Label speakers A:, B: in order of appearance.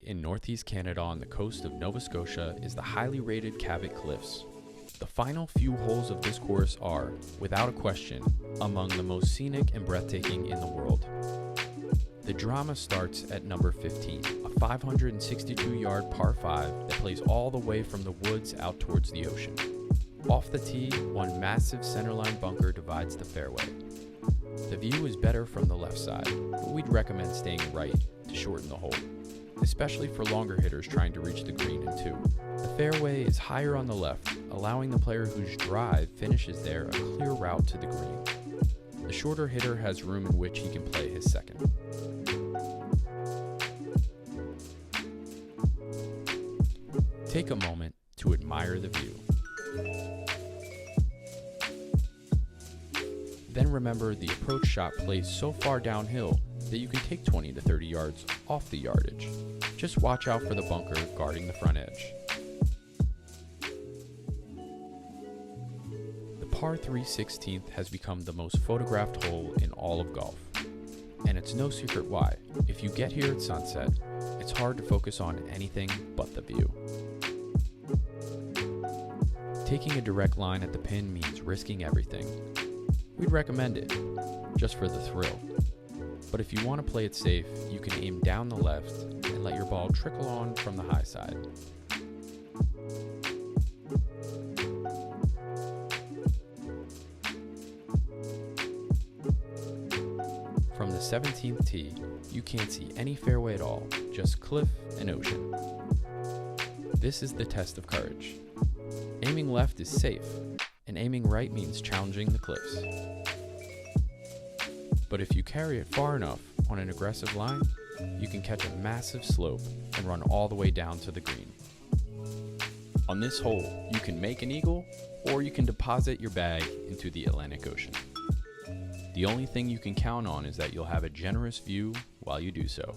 A: in northeast Canada on the coast of Nova Scotia is the highly rated Cabot Cliffs. The final few holes of this course are, without a question, among the most scenic and breathtaking in the world. The drama starts at number 15, a 562-yard par 5 that plays all the way from the woods out towards the ocean. Off the tee, one massive centerline bunker divides the fairway. The view is better from the left side, but we'd recommend staying right to shorten the hole, especially for longer hitters trying to reach the green in two. The fairway is higher on the left, allowing the player whose drive finishes there a clear route to the green. The shorter hitter has room in which he can play his second. Take a moment to admire the view. Then remember the approach shot plays so far downhill that you can take 20 to 30 yards off the yardage. Just watch out for the bunker guarding the front edge. The par 3 16th has become the most photographed hole in all of golf. And it's no secret why. If you get here at sunset, it's hard to focus on anything but the view. Taking a direct line at the pin means risking everything. We'd recommend it, just for the thrill. But if you want to play it safe, you can aim down the left and let your ball trickle on from the high side. From the 17th tee, you can't see any fairway at all, just cliff and ocean. This is the test of courage. Aiming left is safe, and aiming right means challenging the cliffs. But if you carry it far enough on an aggressive line, you can catch a massive slope and run all the way down to the green. On this hole, you can make an eagle, or you can deposit your bag into the Atlantic Ocean. The only thing you can count on is that you'll have a generous view while you do so.